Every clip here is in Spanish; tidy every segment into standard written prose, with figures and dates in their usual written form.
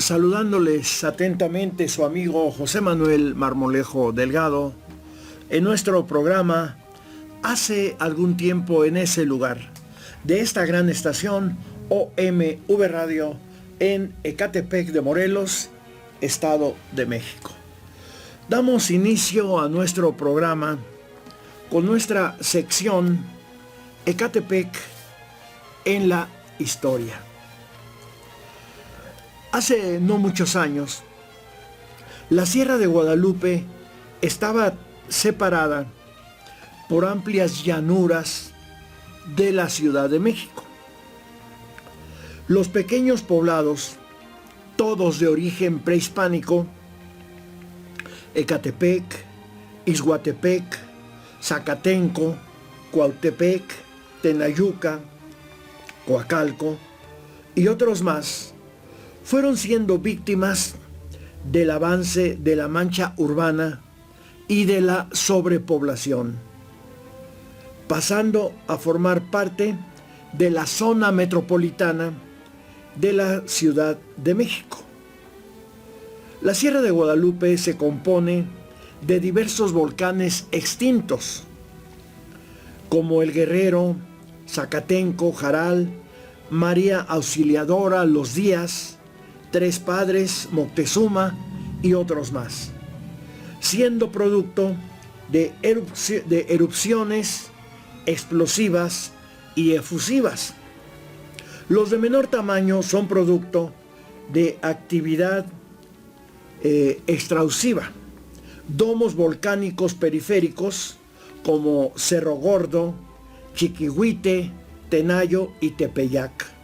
Saludándoles atentamente su amigo José Manuel Marmolejo Delgado en nuestro programa Hace algún tiempo en ese lugar de esta gran estación OMV Radio en Ecatepec de Morelos, Estado de México. Damos inicio a nuestro programa con nuestra sección Ecatepec en la historia. Hace no muchos años, la Sierra de Guadalupe estaba separada por amplias llanuras de la Ciudad de México. Los pequeños poblados, todos de origen prehispánico, Ecatepec, Ixhuatepec, Zacatenco, Cuautepec, Tenayuca, Coacalco y otros más, fueron siendo víctimas del avance de la mancha urbana y de la sobrepoblación, pasando a formar parte de la zona metropolitana de la Ciudad de México. La Sierra de Guadalupe se compone de diversos volcanes extintos, como el Guerrero, Zacatenco, Jaral, María Auxiliadora, Los Díaz, Tres Padres, Moctezuma y otros más, siendo producto de erupciones explosivas y efusivas. Los de menor tamaño son producto de actividad extrausiva, domos volcánicos periféricos como Cerro Gordo, Chiquihuite, Tenayo y Tepeyac.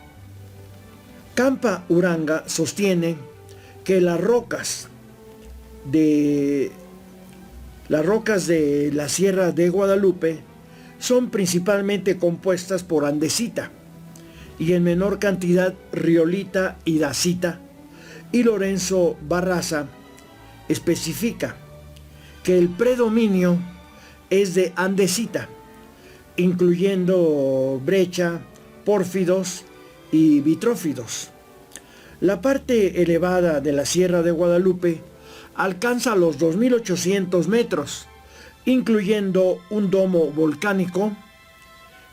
Campa Uranga sostiene que las rocas de la Sierra de Guadalupe son principalmente compuestas por andesita y en menor cantidad riolita y dacita, y Lorenzo Barraza especifica que el predominio es de andesita, incluyendo brecha, pórfidos y vitrófidos. La parte elevada de la Sierra de Guadalupe alcanza los 2.800 metros, incluyendo un domo volcánico,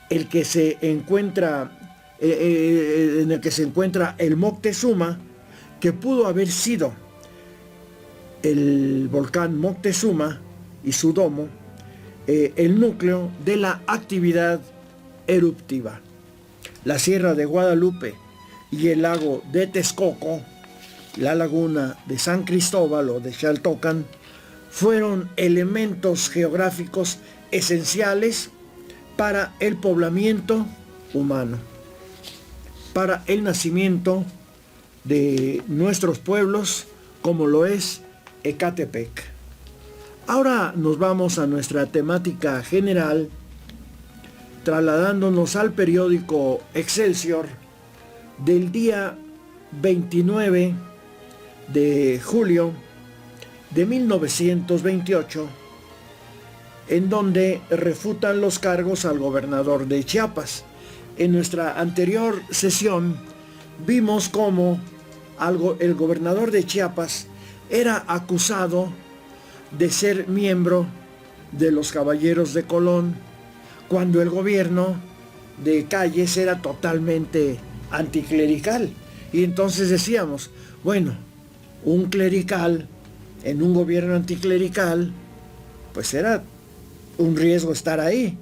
en el que se encuentra el Moctezuma, que pudo haber sido el volcán Moctezuma y su domo, el núcleo de la actividad eruptiva. La Sierra de Guadalupe y el lago de Texcoco, la laguna de San Cristóbal o de Xaltocan, fueron elementos geográficos esenciales para el poblamiento humano, para el nacimiento de nuestros pueblos, como lo es Ecatepec. Ahora nos vamos a nuestra temática general, trasladándonos al periódico Excelsior del día 29 de julio de 1928, en donde refutan los cargos al gobernador de Chiapas. En nuestra anterior sesión vimos cómo el gobernador de Chiapas era acusado de ser miembro de los Caballeros de Colón, cuando el gobierno de Calles era totalmente anticlerical. Y entonces decíamos, bueno, un clerical en un gobierno anticlerical, pues era un riesgo estar ahí,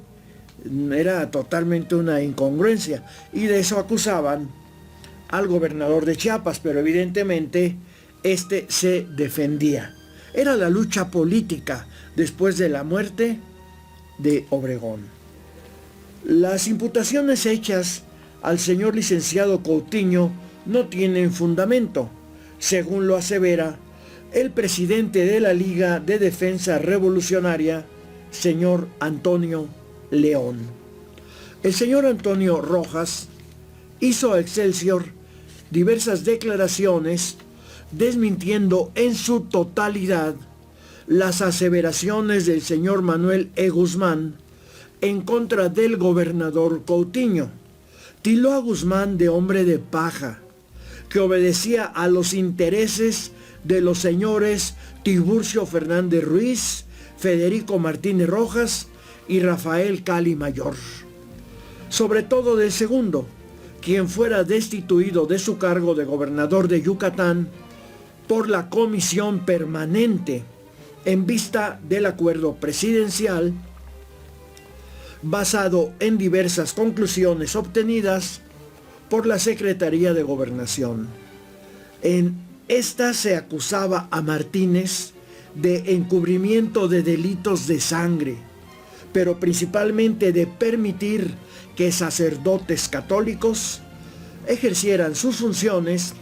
era totalmente una incongruencia, y de eso acusaban al gobernador de Chiapas, pero evidentemente este se defendía. Era la lucha política después de la muerte de Obregón. Las imputaciones hechas al señor licenciado Coutinho no tienen fundamento, según lo asevera el presidente de la Liga de Defensa Revolucionaria, señor Antonio León. El señor Antonio Rojas hizo a Excelsior diversas declaraciones desmintiendo en su totalidad las aseveraciones del señor Manuel E. Guzmán en contra del gobernador Coutinho. Tildó a Guzmán de hombre de paja, que obedecía a los intereses de los señores Tiburcio Fernández Ruiz, Federico Martínez Rojas y Rafael Cali Mayor. Sobre todo del segundo, quien fuera destituido de su cargo de gobernador de Yucatán por la Comisión Permanente en vista del acuerdo presidencial basado en diversas conclusiones obtenidas por la Secretaría de Gobernación. En esta se acusaba a Martínez de encubrimiento de delitos de sangre, pero principalmente de permitir que sacerdotes católicos ejercieran sus funciones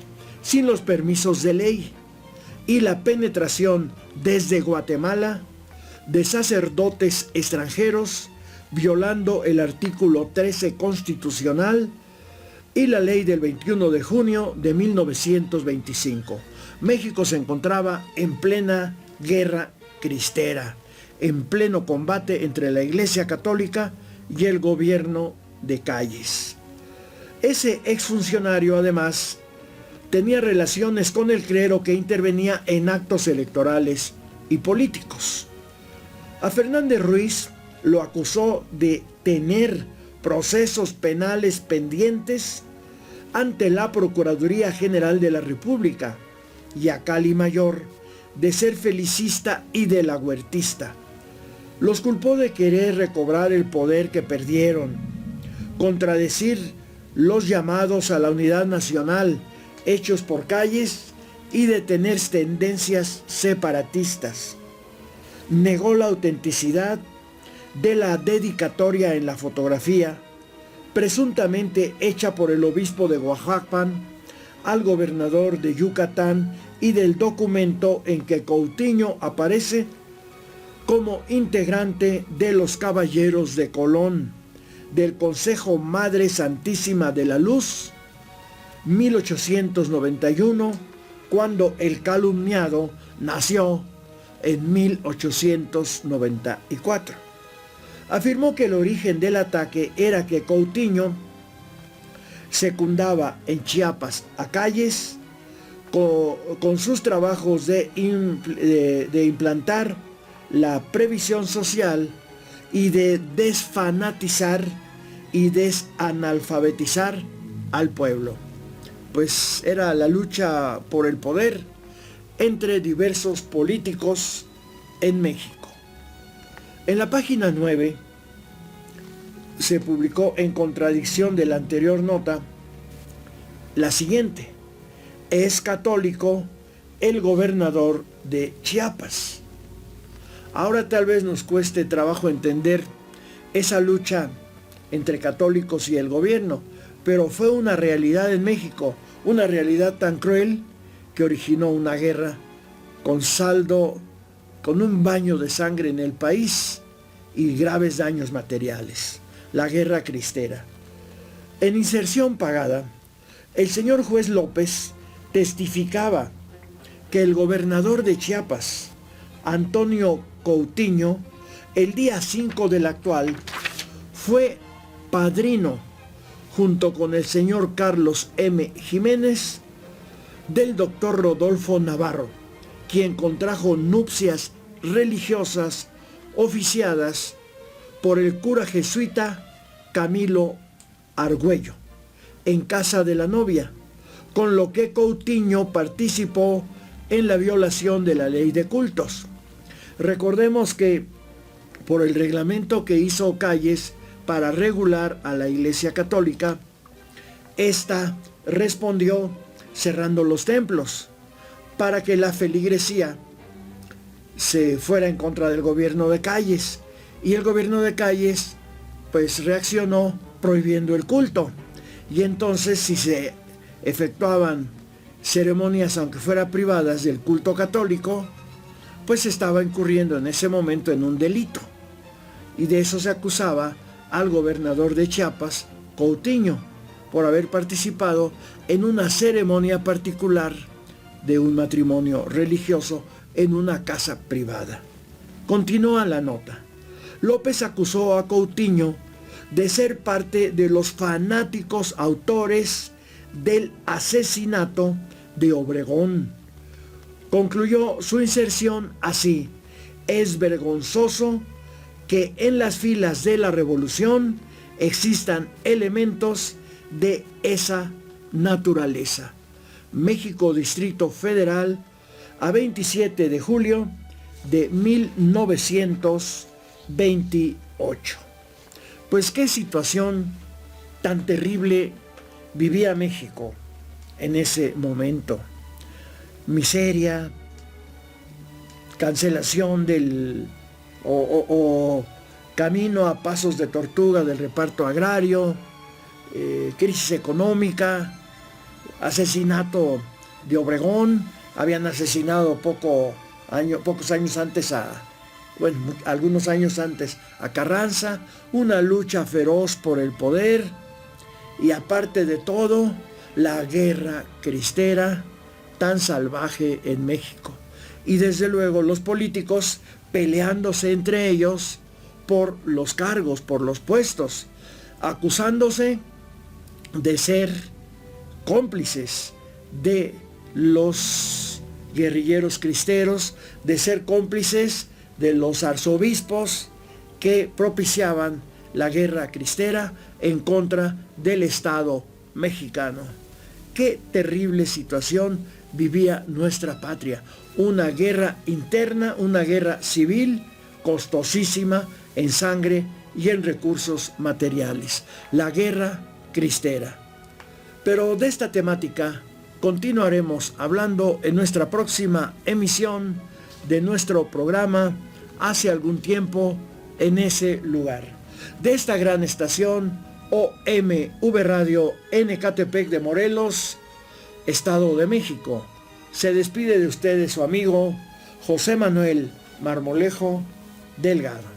sin los permisos de ley y la penetración desde Guatemala de sacerdotes extranjeros violando el artículo 13 constitucional y la ley del 21 de junio de 1925. México se encontraba en plena guerra cristera, en pleno combate entre la Iglesia Católica y el gobierno de Calles. Ese exfuncionario además tenía relaciones con el clero que intervenía en actos electorales y políticos. A Fernández Ruiz lo acusó de tener procesos penales pendientes ante la Procuraduría General de la República y a Cali Mayor de ser felicista y de la huertista. Los culpó de querer recobrar el poder que perdieron, contradecir los llamados a la unidad nacional hechos por Calles y de tener tendencias separatistas. Negó la autenticidad de la dedicatoria en la fotografía, presuntamente hecha por el obispo de Oaxaca al gobernador de Yucatán, y del documento en que Coutinho aparece como integrante de los Caballeros de Colón del Consejo Madre Santísima de la Luz, 1891, cuando el calumniado nació en 1894. Afirmó que el origen del ataque era que Coutinho secundaba en Chiapas a Calles con sus trabajos de implantar la previsión social y de desfanatizar y desanalfabetizar al pueblo. Pues era la lucha por el poder entre diversos políticos en México. En la página 9 se publicó, en contradicción de la anterior nota, la siguiente: es católico el gobernador de Chiapas. Ahora tal vez nos cueste trabajo entender esa lucha entre católicos y el gobierno, pero fue una realidad en México, una realidad tan cruel que originó una guerra con saldo, con un baño de sangre en el país y graves daños materiales, la guerra cristera. En inserción pagada, el señor juez López testificaba que el gobernador de Chiapas, Antonio Coutinho, el día 5 del actual, fue padrino, junto con el señor Carlos M. Jiménez, del doctor Rodolfo Navarro, quien contrajo nupcias religiosas oficiadas por el cura jesuita Camilo Argüello, en casa de la novia, con lo que Coutinho participó en la violación de la ley de cultos. Recordemos que por el reglamento que hizo Calles para regular a la Iglesia Católica, esta respondió cerrando los templos para que la feligresía se fuera en contra del gobierno de Calles, y el gobierno de Calles pues reaccionó prohibiendo el culto. Y entonces, si se efectuaban ceremonias, aunque fueran privadas, del culto católico, pues estaba incurriendo en ese momento en un delito. Y de eso se acusaba al gobernador de Chiapas, Coutinho, por haber participado en una ceremonia particular de un matrimonio religioso en una casa privada. Continúa la nota. López acusó a Coutinho de ser parte de los fanáticos autores del asesinato de Obregón. Concluyó su inserción así: es vergonzoso que en las filas de la revolución existan elementos de esa naturaleza. México, Distrito Federal, a 27 de julio de 1928. Pues qué situación tan terrible vivía México en ese momento. Miseria, cancelación del camino a pasos de tortuga del reparto agrario, crisis económica, asesinato de Obregón. Habían asesinado pocos años antes algunos años antes a Carranza, una lucha feroz por el poder y, aparte de todo, la guerra cristera tan salvaje en México. Y desde luego los políticos peleándose entre ellos por los cargos, por los puestos, acusándose de ser cómplices de los guerrilleros cristeros, de ser cómplices de los arzobispos que propiciaban la guerra cristera en contra del Estado mexicano. Qué terrible situación vivía nuestra patria. Una guerra interna, una guerra civil, costosísima en sangre y en recursos materiales. La guerra cristera. Pero de esta temática continuaremos hablando en nuestra próxima emisión de nuestro programa Hace algún tiempo en ese lugar. De esta gran estación OMV Radio en Ecatepec de Morelos, Estado de México. Se despide de ustedes su amigo José Manuel Marmolejo Delgado.